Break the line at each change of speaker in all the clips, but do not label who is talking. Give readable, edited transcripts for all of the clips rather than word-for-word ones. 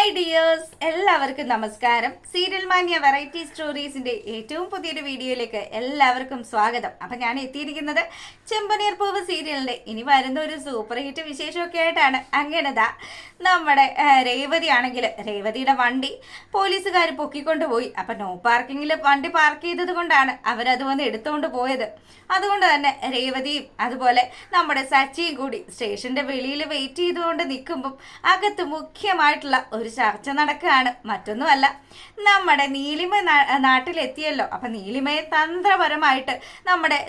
Hi dears, എല്ലാവർക്കും നമസ്കാരം. Serial മാനിയ variety സ്റ്റോറീസിന്റെ ഏറ്റവും പുതിയൊരു വീഡിയോയിലേക്ക് എല്ലാവർക്കും സ്വാഗതം. അപ്പൊ ഞാൻ എത്തിയിരിക്കുന്നത് ചെമ്പനീർ പൂവ് സീരിയലിന്റെ ഇനി വരുന്ന ഒരു സൂപ്പർ ഹിറ്റ് വിശേഷമൊക്കെ ആയിട്ടാണ്. അങ്ങനെതാ നമ്മുടെ രേവതി ആണെങ്കിൽ രേവതിയുടെ വണ്ടി പോലീസുകാർ പൊക്കിക്കൊണ്ടുപോയി. അപ്പൊ നോ പാർക്കിങ്ങിൽ വണ്ടി പാർക്ക് ചെയ്തത് കൊണ്ടാണ് അവരത് വന്ന് എടുത്തുകൊണ്ട് പോയത്. അതുകൊണ്ട് തന്നെ രേവതിയും അതുപോലെ നമ്മുടെ സച്ചിയും കൂടി സ്റ്റേഷന്റെ വെളിയിൽ വെയിറ്റ് ചെയ്തുകൊണ്ട് നിൽക്കുമ്പം അകത്ത് മുഖ്യമായിട്ടുള്ള ഒരു ചർച്ച നടക്കുകയാണ്. മറ്റൊന്നുമല്ല, നമ്മുടെ നീലിമ നാട്ടിലെത്തിയല്ലോ. അപ്പൊ നീലിമയെ തന്ത്രപരമായിട്ട് നമ്മുടെ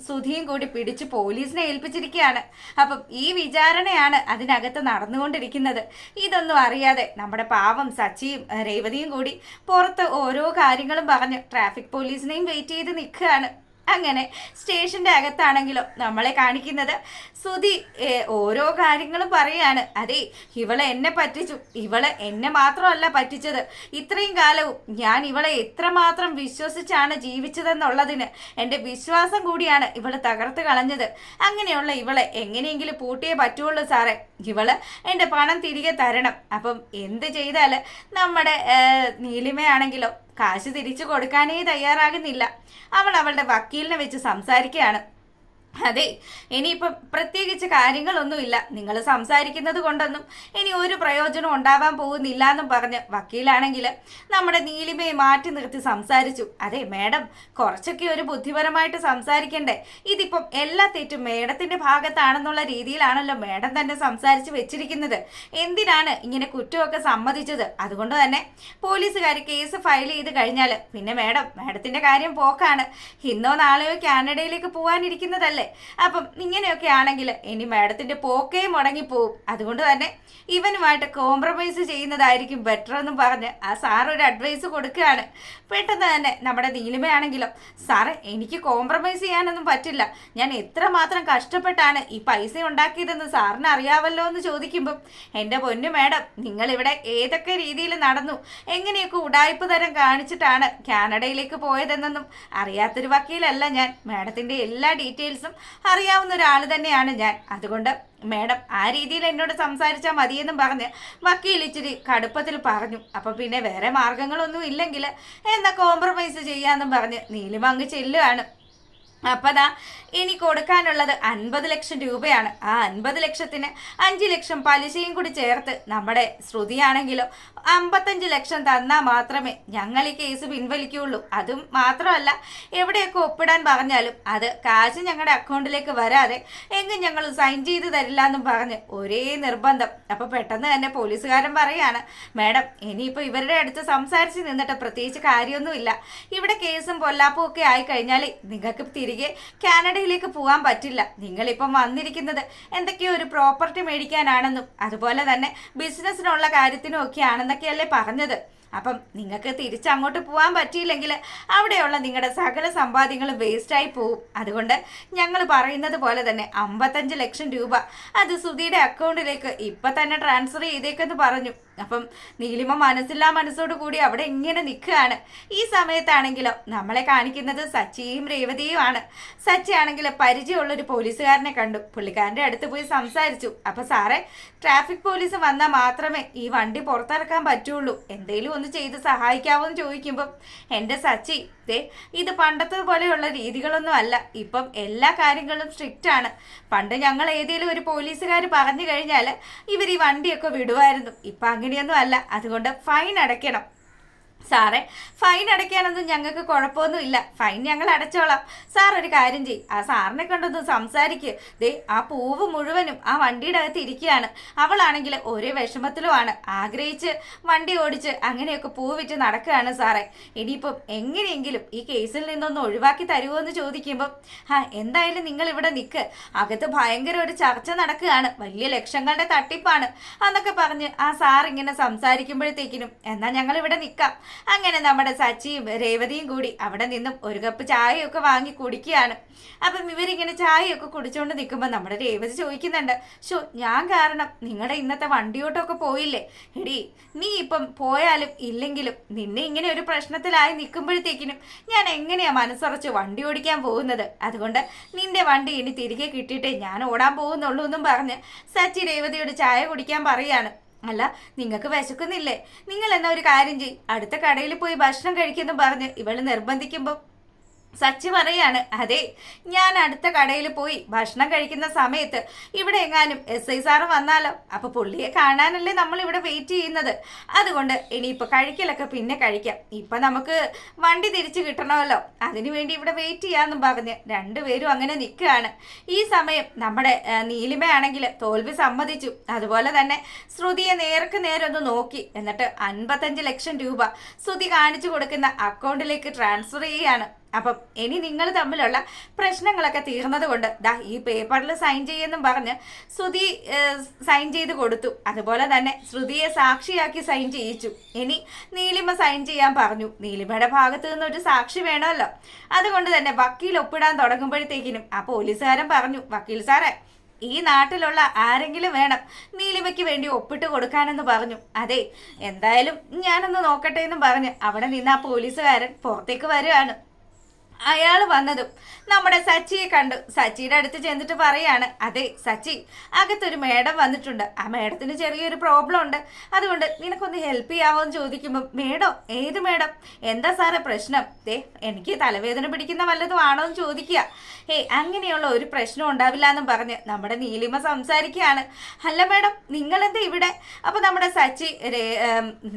സുധിയും കൂടി പിടിച്ച് പോലീസിനെ ഏൽപ്പിച്ചിരിക്കുകയാണ്. അപ്പം ഈ വിചാരണയാണ് അതിനകത്ത് നടന്നുകൊണ്ടിരിക്കുന്നത്. ഇതൊന്നും അറിയാതെ നമ്മുടെ പാവം സച്ചിയും രേവതിയും കൂടി പുറത്ത് ഓരോ കാര്യങ്ങളും പറഞ്ഞ് ട്രാഫിക് പോലീസിനെയും വെയിറ്റ് ചെയ്ത് നിൽക്കുകയാണ്. അങ്ങനെ സ്റ്റേഷന്റെ അകത്താണെങ്കിലോ നമ്മളെ കാണിക്കുന്നത് സുധി ഓരോ കാര്യങ്ങളും പറയാണ്. അതെ, ഇവളെ എന്നെ പറ്റിച്ചു, ഇവളെ എന്നെ മാത്രമല്ല പറ്റിച്ചത്, ഇത്രയും കാലവും ഞാൻ ഇവളെ എത്രമാത്രം വിശ്വസിച്ചാണ് ജീവിച്ചതെന്നുള്ളതിന് എൻ്റെ വിശ്വാസം കൂടിയാണ് ഇവള് തകർത്ത് കളഞ്ഞത്. അങ്ങനെയുള്ള ഇവളെ എങ്ങനെയെങ്കിലും പൂട്ടിയേ പറ്റുള്ളൂ സാറേ. ഇവള് എൻ്റെ പണം തിരികെ തരണം. അപ്പം എന്ത് ചെയ്താൽ നമ്മുടെ നീലിമയാണെങ്കിലോ കാശ് തിരിച്ചു കൊടുക്കാനേ തയ്യാറാകുന്നില്ല. അവൾ അവളുടെ വക്കീലിനെ വെച്ച് സംസാരിക്കുകയാണ്. അതെ, ഇനിയിപ്പം പ്രത്യേകിച്ച് കാര്യങ്ങളൊന്നുമില്ല, നിങ്ങൾ സംസാരിക്കുന്നത് കൊണ്ടൊന്നും ഇനി ഒരു പ്രയോജനം ഉണ്ടാവാൻ പോകുന്നില്ല എന്നും പറഞ്ഞ് വക്കീലാണെങ്കിൽ നമ്മുടെ നീലിമയെ മാറ്റി നിർത്തി സംസാരിച്ചു. അതെ മേഡം, കുറച്ചൊക്കെ ഒരു ബുദ്ധിപരമായിട്ട് സംസാരിക്കണ്ടേ? ഇതിപ്പം എല്ലാ തെറ്റും മേഡത്തിന്റെ ഭാഗത്താണെന്നുള്ള രീതിയിലാണല്ലോ മേഡം തന്നെ സംസാരിച്ച് വെച്ചിരിക്കുന്നത്. എന്തിനാണ് ഇങ്ങനെ കുറ്റമൊക്കെ സമ്മതിച്ചത്? അതുകൊണ്ട് തന്നെ പോലീസുകാർ കേസ് ഫയൽ ചെയ്ത് കഴിഞ്ഞാൽ പിന്നെ മേഡത്തിന്റെ കാര്യം പോക്കാണ്. ഇന്നോ നാളെയോ കാനഡയിലേക്ക് പോകാനിരിക്കുന്നതല്ലേ. അപ്പം ഇങ്ങനെയൊക്കെ ആണെങ്കിൽ ഇനി മാഡത്തിന്റെ പോക്കേ മുടങ്ങിപ്പോവും. അതുകൊണ്ട് തന്നെ ഇവനുമായിട്ട് കോംപ്രമൈസ് ചെയ്യുന്നതായിരിക്കും ബെറ്റർ എന്നും പറഞ്ഞ് ആ സാർ ഒരു അഡ്വൈസ് കൊടുക്കുകയാണ്. പെട്ടെന്ന് തന്നെ നമ്മുടെ നീലിമയാണെങ്കിലോ, സാറേ എനിക്ക് കോംപ്രമൈസ് ചെയ്യാനൊന്നും പറ്റില്ല, ഞാൻ എത്രമാത്രം കഷ്ടപ്പെട്ടാണ് ഈ പൈസ ഉണ്ടാക്കിയതെന്ന് സാറിന് അറിയാവല്ലോ എന്ന് ചോദിക്കുമ്പം, എൻ്റെ പൊന്നു മാഡം, നിങ്ങളിവിടെ ഏതൊക്കെ രീതിയിൽ നടന്നു, എങ്ങനെയൊക്കെ ഉടായ്പ തരം കാണിച്ചിട്ടാണ് കാനഡയിലേക്ക് പോയതെന്നൊന്നും അറിയാത്തൊരു വക്കീലല്ല ഞാൻ. മാഡത്തിന്റെ എല്ലാ ഡീറ്റെയിൽസും അറിയാവുന്ന ഒരാൾ തന്നെയാണ് ഞാൻ. അതുകൊണ്ട് മേഡം ആ രീതിയിൽ എന്നോട് സംസാരിച്ചാൽ മതിയെന്നും പറഞ്ഞ് വക്കീൽ ഇച്ചിരി കടുപ്പത്തിൽ പറഞ്ഞു. അപ്പം പിന്നെ വേറെ മാർഗങ്ങളൊന്നും ഇല്ലെങ്കിൽ എന്നാ കോംപ്രമൈസ് ചെയ്യാമെന്നും പറഞ്ഞ് നീലിമ അങ്ങ് ചെല്ലുകയാണ്. അപ്പതാ ഇനി കൊടുക്കാനുള്ളത് 50 ലക്ഷം രൂപയാണ്. ആ 50 ലക്ഷത്തിന് 5 ലക്ഷം പലിശയും കൂടി ചേർത്ത് നമ്മുടെ ശ്രുതിയാണെങ്കിലോ 55 ലക്ഷം തന്നാൽ മാത്രമേ ഞങ്ങൾ ഈ കേസ് പിൻവലിക്കുകയുള്ളൂ. അതും മാത്രമല്ല, എവിടെയൊക്കെ ഒപ്പിടാൻ പറഞ്ഞാലും അത് കാശ് ഞങ്ങളുടെ അക്കൗണ്ടിലേക്ക് വരാതെ എങ്ങും ഞങ്ങൾ സൈൻ ചെയ്ത് തരില്ല എന്നും പറഞ്ഞ് ഒരേ നിർബന്ധം. അപ്പൊ പെട്ടെന്ന് തന്നെ പോലീസുകാരൻ പറയാണ്, മേഡം ഇനിയിപ്പോൾ ഇവരുടെ അടുത്ത് സംസാരിച്ച് നിന്നിട്ട് പ്രത്യേകിച്ച് കാര്യമൊന്നുമില്ല. ഇവിടെ കേസും പൊല്ലാപ്പും ഒക്കെ ആയിക്കഴിഞ്ഞാൽ നിങ്ങൾക്ക് തിരികെ കാനഡയിലേക്ക് പോകാൻ പറ്റില്ല. നിങ്ങളിപ്പം വന്നിരിക്കുന്നത് എന്തൊക്കെയോ ഒരു പ്രോപ്പർട്ടി മേടിക്കാനാണെന്നും അതുപോലെ തന്നെ ബിസിനസ്സിനുള്ള കാര്യത്തിനും ഒക്കെ ആണെന്നൊക്കെയല്ലേ പറഞ്ഞത്. അപ്പം നിങ്ങൾക്ക് തിരിച്ചങ്ങോട്ട് പോകാൻ പറ്റിയില്ലെങ്കിൽ അവിടെയുള്ള നിങ്ങളുടെ സകല സമ്പാദ്യങ്ങളും വേസ്റ്റായി പോവും. അതുകൊണ്ട് ഞങ്ങൾ പറയുന്നത് പോലെ തന്നെ 55 ലക്ഷം രൂപ അത് സുധിയുടെ അക്കൗണ്ടിലേക്ക് ഇപ്പം തന്നെ ട്രാൻസ്ഫർ ചെയ്തേക്കെന്ന് പറഞ്ഞു. അപ്പം നീലിമ മനസ്സില്ലാ മനസ്സോടു കൂടി അവിടെ ഇങ്ങനെ നിൽക്കുകയാണ്. ഈ സമയത്താണെങ്കിലോ നമ്മളെ കാണിക്കുന്നത് സച്ചിയും രേവതിയും ആണ്. സച്ചി ആണെങ്കിൽ പരിചയമുള്ളൊരു പോലീസുകാരനെ കണ്ടു. പുള്ളിക്കാരൻ്റെ അടുത്ത് പോയി സംസാരിച്ചു. അപ്പം സാറേ, ട്രാഫിക് പോലീസ് വന്നാൽ മാത്രമേ ഈ വണ്ടി പുറത്തിറക്കാൻ പറ്റുള്ളൂ, എന്തെങ്കിലും ഒന്ന് ചെയ്ത് സഹായിക്കാവോ എന്ന് ചോദിക്കുമ്പം, എൻ്റെ സച്ചി ഇത് പണ്ടത്തെ പോലെയുള്ള രീതികളൊന്നും അല്ല, ഇപ്പം എല്ലാ കാര്യങ്ങളും സ്ട്രിക്റ്റ് ആണ്. പണ്ട് ഞങ്ങൾ ഏതെങ്കിലും ഒരു പോലീസുകാർ പറഞ്ഞു കഴിഞ്ഞാൽ ഇവർ ഈ വണ്ടിയൊക്കെ വിടുമായിരുന്നു. ഇപ്പം അങ്ങനെയൊന്നും അല്ല. അതുകൊണ്ട് ഫൈൻ അടയ്ക്കണം. സാറേ, ഫൈൻ അടയ്ക്കാനൊന്നും ഞങ്ങൾക്ക് കുഴപ്പമൊന്നുമില്ല, ഫൈൻ ഞങ്ങൾ അടച്ചോളാം. സാർ ഒരു കാര്യം ചെയ്യും, ആ സാറിനെ കണ്ടൊന്ന് സംസാരിക്കുക. ആ പൂവ് മുഴുവനും ആ വണ്ടിയുടെ അകത്ത് ഇരിക്കുകയാണ്. അവളാണെങ്കിൽ ഒരേ വിഷമത്തിലുമാണ്, ആഗ്രഹിച്ച് വണ്ടി ഓടിച്ച് അങ്ങനെയൊക്കെ പൂ വിറ്റ് നടക്കുകയാണ് സാറേ. ഇനിയിപ്പം എങ്ങനെയെങ്കിലും ഈ കേസിൽ നിന്നൊന്ന് ഒഴിവാക്കി തരുമോ എന്ന് ചോദിക്കുമ്പം, എന്തായാലും നിങ്ങൾ ഇവിടെ നിൽക്ക്, അകത്ത് ഭയങ്കര ഒരു ചർച്ച നടക്കുകയാണ്, വലിയ ലക്ഷങ്ങളുടെ തട്ടിപ്പാണ് എന്നൊക്കെ പറഞ്ഞ് ആ സാർ ഇങ്ങനെ സംസാരിക്കുമ്പോഴത്തേക്കിനും എന്നാൽ ഞങ്ങൾ ഇവിടെ നിൽക്കാം. അങ്ങനെ നമ്മുടെ സച്ചിയും രേവതിയും കൂടി അവിടെ നിന്നും ഒരു കപ്പ് ചായയൊക്കെ വാങ്ങി കുടിക്കുകയാണ്. അപ്പം ഇവരിങ്ങനെ ചായയൊക്കെ കുടിച്ചുകൊണ്ട് നിൽക്കുമ്പോൾ നമ്മുടെ രേവതി ചോദിക്കുന്നുണ്ട്, ഞാൻ കാരണം നിങ്ങളുടെ ഇന്നത്തെ വണ്ടിയോട്ടമൊക്കെ പോയില്ലേ? എടി, നീ ഇപ്പം പോയാലും ഇല്ലെങ്കിലും നിന്നെ ഇങ്ങനെ ഒരു പ്രശ്നത്തിലായി നിൽക്കുമ്പോഴത്തേക്കിനും ഞാൻ എങ്ങനെയാ മനസ്സുറച്ച് വണ്ടി ഓടിക്കാൻ പോകുന്നത്? അതുകൊണ്ട് നിന്റെ വണ്ടി ഇനി തിരികെ കിട്ടിയിട്ടേ ഞാൻ ഓടാൻ പോകുന്നുള്ളൂ എന്നും പറഞ്ഞ് സച്ചി രേവതിയോട് ചായ കുടിക്കാൻ പറയാണ്. അല്ല, നിങ്ങൾക്ക് വിശക്കുന്നില്ലേ? നിങ്ങൾ എന്നാ ഒരു കാര്യം ചെയ്യ്, അടുത്ത കടയിൽ പോയി ഭക്ഷണം കഴിക്കുന്നു പറഞ്ഞ് ഇവള് നിർബന്ധിക്കുമ്പോൾ സച്ചി പറയാണ്, അതെ, ഞാൻ അടുത്ത കടയിൽ പോയി ഭക്ഷണം കഴിക്കുന്ന സമയത്ത് ഇവിടെ എങ്ങാനും SI സാറ് വന്നാലോ? അപ്പൊ പുള്ളിയെ കാണാനല്ലേ നമ്മൾ ഇവിടെ വെയിറ്റ് ചെയ്യുന്നത്. അതുകൊണ്ട് ഇനിയിപ്പൊ കഴിക്കലൊക്കെ പിന്നെ കഴിക്കാം, ഇപ്പൊ നമുക്ക് വണ്ടി തിരിച്ചു കിട്ടണമല്ലോ, അതിനുവേണ്ടി ഇവിടെ വെയിറ്റ് ചെയ്യാന്നും പറഞ്ഞ് രണ്ടുപേരും അങ്ങനെ നിൽക്കുകയാണ്. ഈ സമയം നമ്മുടെ നീലിമയാണെങ്കിൽ തോൽവി സമ്മതിച്ചു. അതുപോലെ തന്നെ ശ്രുതിയെ നേർക്ക് നേരെ ഒന്ന് നോക്കി, എന്നിട്ട് 55 ലക്ഷം രൂപ ശ്രുതി കാണിച്ചു കൊടുക്കുന്ന അക്കൗണ്ടിലേക്ക് ട്രാൻസ്ഫർ ചെയ്യാണ്. അപ്പം ഇനി നിങ്ങൾ തമ്മിലുള്ള പ്രശ്നങ്ങളൊക്കെ തീർന്നത് കൊണ്ട് ദാ ഈ പേപ്പറിൽ സൈൻ ചെയ്യുമെന്നും പറഞ്ഞ് ശ്രുതി സൈൻ ചെയ്ത് കൊടുത്തു. അതുപോലെ തന്നെ ശ്രുതിയെ സാക്ഷിയാക്കി സൈൻ ചെയ്യിച്ചു. ഇനി നീലിമ സൈൻ ചെയ്യാൻ പറഞ്ഞു. നീലിമയുടെ ഭാഗത്ത് നിന്നൊരു സാക്ഷി വേണമല്ലോ. അതുകൊണ്ട് തന്നെ വക്കീൽ ഒപ്പിടാൻ തുടങ്ങുമ്പോഴത്തേക്കിനും ആ പോലീസുകാരൻ പറഞ്ഞു, വക്കീൽ സാറേ, ഈ നാട്ടിലുള്ള ആരെങ്കിലും വേണം നീലിമയ്ക്ക് വേണ്ടി ഒപ്പിട്ട് കൊടുക്കാനെന്ന് പറഞ്ഞു. അതെ, എന്തായാലും ഞാനൊന്ന് നോക്കട്ടെ എന്നും പറഞ്ഞ് അവിടെ നിന്ന് ആ പോലീസുകാരൻ പുറത്തേക്ക് വരികയാണ്. അയാൾ വന്നതും നമ്മുടെ സച്ചിയെ കണ്ടു. സച്ചിയുടെ അടുത്ത് ചെന്നിട്ട് പറയാണ്, അതെ സച്ചി, അകത്തൊരു മേഡം വന്നിട്ടുണ്ട്, ആ മേഡത്തിന് ചെറിയൊരു പ്രോബ്ലം ഉണ്ട്, അതുകൊണ്ട് നിനക്കൊന്ന് ഹെൽപ്പ് ചെയ്യാവോ എന്ന് ചോദിക്കുമ്പോൾ, മേഡം? ഏത് മേഡം? എന്താ സാറേ പ്രശ്നം? എനിക്ക് തലവേദന പിടിക്കുന്ന വല്ലതും ആണോ എന്ന് ചോദിക്കുക. അങ്ങനെയുള്ള ഒരു പ്രശ്നം ഉണ്ടാവില്ല എന്നും പറഞ്ഞ് നമ്മുടെ നീലിമ സംസാരിക്കുകയാണ്. അല്ല മേഡം, നിങ്ങളെന്താ ഇവിടെ? അപ്പൊ നമ്മുടെ സച്ചി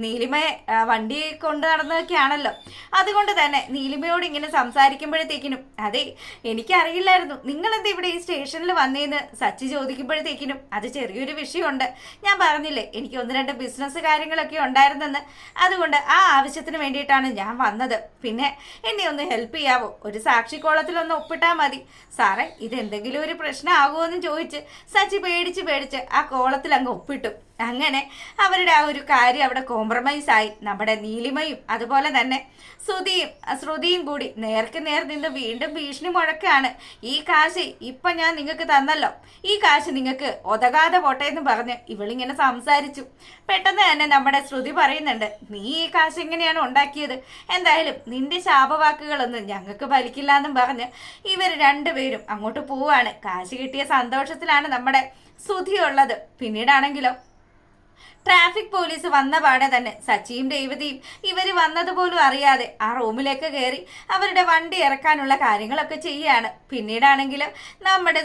നീലിമയെ വണ്ടി കൊണ്ട് നടന്നതൊക്കെയാണല്ലോ, അതുകൊണ്ട് തന്നെ നീലിമയോട് ഇങ്ങനെ സംസാരിക്കുമ്പോഴത്തേക്കിനും, അതെ, എനിക്കറിയില്ലായിരുന്നു നിങ്ങളെന്താ ഇവിടെ ഈ സ്റ്റേഷനിൽ വന്നേന്ന് സച്ചി ചോദിക്കുമ്പോഴത്തേക്കിനും, അത് ചെറിയൊരു വിഷയമുണ്ട്, ഞാൻ പറഞ്ഞില്ലേ എനിക്ക് 1-2 ബിസിനസ് കാര്യങ്ങളൊക്കെ ഉണ്ടായിരുന്നെന്ന്, അതുകൊണ്ട് ആ ആവശ്യത്തിന് വേണ്ടിയിട്ടാണ് ഞാൻ വന്നത്. പിന്നെ എന്നെ ഒന്ന് ഹെൽപ്പ് ചെയ്യാവോ? ഒരു സാക്ഷിക്കോളത്തിലൊന്ന് ഒപ്പിട്ടാൽ മതി. സാറേ, ഇതെന്തെങ്കിലും ഒരു പ്രശ്നമാകുമോ എന്ന് ചോദിച്ച് സച്ചി പേടിച്ച് ആ കോളത്തിൽ അങ്ങ് ഒപ്പിട്ടു. അങ്ങനെ അവരുടെ ആ ഒരു കാര്യം അവിടെ കോംപ്രമൈസ് ആയി. നമ്മുടെ നീലിമയും അതുപോലെ തന്നെ ശ്രുതിയും കൂടി നേർക്ക് നേർ നിന്ന് വീണ്ടും ഭീഷണി മുഴക്കാണ്. ഈ കാശ് ഇപ്പൊ ഞാൻ നിങ്ങൾക്ക് തന്നല്ലോ, ഈ കാശ് നിങ്ങൾക്ക് ഒതകാതെ പോട്ടെ എന്ന് പറഞ്ഞ് ഇവളിങ്ങനെ സംസാരിച്ചു. പെട്ടെന്ന് തന്നെ നമ്മുടെ ശ്രുതി പറയുന്നുണ്ട്, നീ ഈ കാശ് എങ്ങനെയാണ് ഉണ്ടാക്കിയത്? എന്തായാലും നിന്റെ ശാപവാക്കുകളൊന്നും ഞങ്ങൾക്ക് ഫലിക്കില്ല എന്നും പറഞ്ഞ് ഇവർ രണ്ടുപേരും അങ്ങോട്ട് പോവാണ്. കാശ് കിട്ടിയ സന്തോഷത്തിലാണ് നമ്മുടെ ശ്രുതി ഉള്ളത്. പിന്നീടാണെങ്കിലോ ട്രാഫിക് പോലീസ് വന്ന പാടെ തന്നെ സച്ചിയും രേവതിയും ഇവർ വന്നതുപോലും അറിയാതെ ആ റൂമിലേക്ക് കയറി അവരുടെ വണ്ടി ഇറക്കാനുള്ള കാര്യങ്ങളൊക്കെ ചെയ്യുകയാണ്. പിന്നീടാണെങ്കിൽ നമ്മുടെ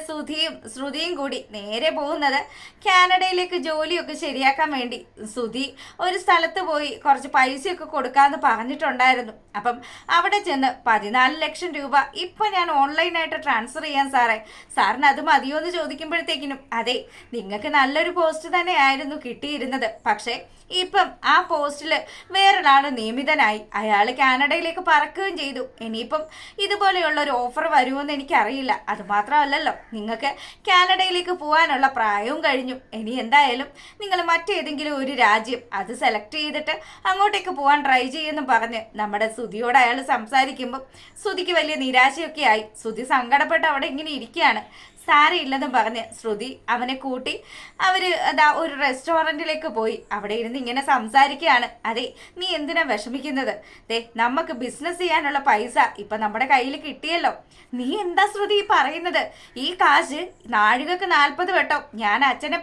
ശ്രുതിയും കൂടി നേരെ പോകുന്നത് കാനഡയിലേക്ക് ജോലിയൊക്കെ ശരിയാക്കാൻ വേണ്ടി. ശ്രുതി ഒരു സ്ഥലത്ത് പോയി കുറച്ച് പൈസയൊക്കെ കൊടുക്കാമെന്ന് പറഞ്ഞിട്ടുണ്ടായിരുന്നു. അപ്പം അവിടെ ചെന്ന് 14 ലക്ഷം രൂപ ഇപ്പം ഞാൻ ഓൺലൈനായിട്ട് ട്രാൻസ്ഫർ ചെയ്യാൻ സാറിന് അത് മതിയോ എന്ന് ചോദിക്കുമ്പോഴത്തേക്കിനും, അതെ, നിങ്ങൾക്ക് നല്ലൊരു പോസ്റ്റ് തന്നെയായിരുന്നു കിട്ടിയിരുന്നത്, പക്ഷേ ഇപ്പം ആ പോസ്റ്റിൽ വേറൊരാൾ നിയമിതനായി, അയാൾ കാനഡയിലേക്ക് പറക്കുകയും ചെയ്തു. ഇനിയിപ്പം ഇതുപോലെയുള്ള ഒരു ഓഫർ വരുമെന്ന് എനിക്കറിയില്ല. അതുമാത്രമല്ലല്ലോ, നിങ്ങൾക്ക് കാനഡയിലേക്ക് പോകാനുള്ള പ്രായവും കഴിഞ്ഞു. ഇനി എന്തായാലും നിങ്ങൾ മറ്റേതെങ്കിലും ഒരു രാജ്യം അത് സെലക്ട് ചെയ്തിട്ട് അങ്ങോട്ടേക്ക് പോകാൻ ട്രൈ ചെയ്യുമെന്ന് പറഞ്ഞ് നമ്മുടെ ശ്രുതിയോട് അയാൾ സംസാരിക്കുമ്പോൾ ശ്രുതിക്ക് വലിയ നിരാശയൊക്കെ ആയി. ശ്രുതി സങ്കടപ്പെട്ട് അവിടെ ഇങ്ങനെ ഇരിക്കുകയാണ്. സാരയില്ലെന്നും പറഞ്ഞ് ശ്രുതി അവനെ കൂട്ടി അതാ ഒരു റെസ്റ്റോറൻറ്റിലേക്ക് പോയി. അവിടെ ഇരുന്ന് ഇങ്ങനെ സംസാരിക്കുകയാണ്. അതെ, നീ എന്തിനാ വിഷമിക്കുന്നത്? നമുക്ക് ബിസിനസ് ചെയ്യാനുള്ള പൈസ ഇപ്പം നമ്മുടെ കയ്യിൽ കിട്ടിയല്ലോ. നീ എന്താ ശ്രുതി പറയുന്നത്? ഈ കാശ് നാഴികക്ക് 40 വട്ടം ഞാൻ അച്ഛനെ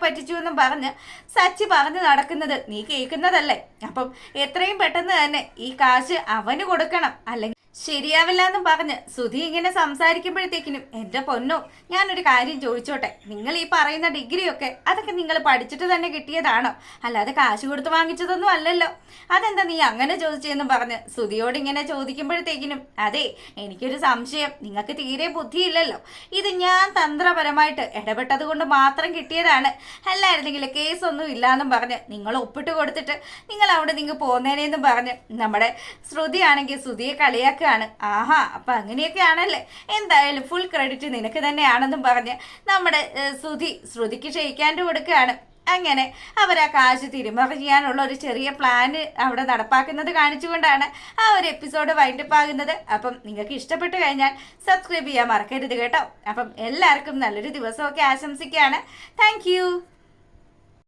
പറ്റിച്ചു എന്നും പറഞ്ഞ് സച്ചി പറഞ്ഞു നടക്കുന്നത് നീ കേൾക്കുന്നതല്ലേ? അപ്പം എത്രയും പെട്ടെന്ന് തന്നെ ഈ കാശ് അവന് കൊടുക്കണം, അല്ലെങ്കിൽ ശരിയാവില്ല എന്നും പറഞ്ഞ് ശ്രുതി ഇങ്ങനെ സംസാരിക്കുമ്പോഴത്തേക്കിനും, എൻ്റെ പൊന്നോ, ഞാനൊരു കാര്യം ചോദിച്ചോട്ടെ, നിങ്ങൾ ഈ പറയുന്ന ഡിഗ്രിയൊക്കെ അതൊക്കെ നിങ്ങൾ പഠിച്ചിട്ട് തന്നെ കിട്ടിയതാണോ? അല്ലാതെ കാശ് കൊടുത്ത് വാങ്ങിച്ചതൊന്നും അല്ലല്ലോ. അതെന്താ നീ അങ്ങനെ ചോദിച്ചതെന്നും പറഞ്ഞ് ശ്രുതിയോട് ഇങ്ങനെ ചോദിക്കുമ്പോഴത്തേക്കിനും, അതെ, എനിക്കൊരു സംശയം, നിങ്ങൾക്ക് തീരെ ബുദ്ധിയില്ലല്ലോ, ഇത് ഞാൻ തന്ത്രപരമായിട്ട് ഇടപെട്ടത് കൊണ്ട് മാത്രം കിട്ടിയതാണ്, അല്ലായിരുന്നെങ്കിൽ കേസൊന്നും ഇല്ലാന്നും പറഞ്ഞ് നിങ്ങൾ ഒപ്പിട്ട് കൊടുത്തിട്ട് നിങ്ങൾ അവിടെ നിങ്ങൾ പോന്നേനെന്നും പറഞ്ഞ് നമ്മുടെ ശ്രുതിയാണെങ്കിൽ ശ്രുതിയെ കളിയാക്കുക. ആഹാ, അപ്പൊ അങ്ങനെയൊക്കെ ആണല്ലേ, എന്തായാലും ഫുൾ ക്രെഡിറ്റ് നിനക്ക് തന്നെയാണെന്നും പറഞ്ഞ് നമ്മുടെ ശ്രുതിക്ക് ക്ഷയിക്കാണ്ട് കൊടുക്കുകയാണ്. അങ്ങനെ അവർ ആ കാശ് തിരിമറി ചെയ്യാനുള്ള ഒരു ചെറിയ പ്ലാന് അവിടെ നടപ്പാക്കുന്നത് കാണിച്ചുകൊണ്ടാണ് ആ ഒരു എപ്പിസോഡ് വൈൻഡപ്പ് ആകുന്നത്. അപ്പം നിങ്ങൾക്ക് ഇഷ്ടപ്പെട്ടു കഴിഞ്ഞാൽ സബ്സ്ക്രൈബ് ചെയ്യാൻ മറക്കരുത് കേട്ടോ. അപ്പം എല്ലാവർക്കും നല്ലൊരു ദിവസമൊക്കെ ആശംസിക്കുകയാണ്. താങ്ക്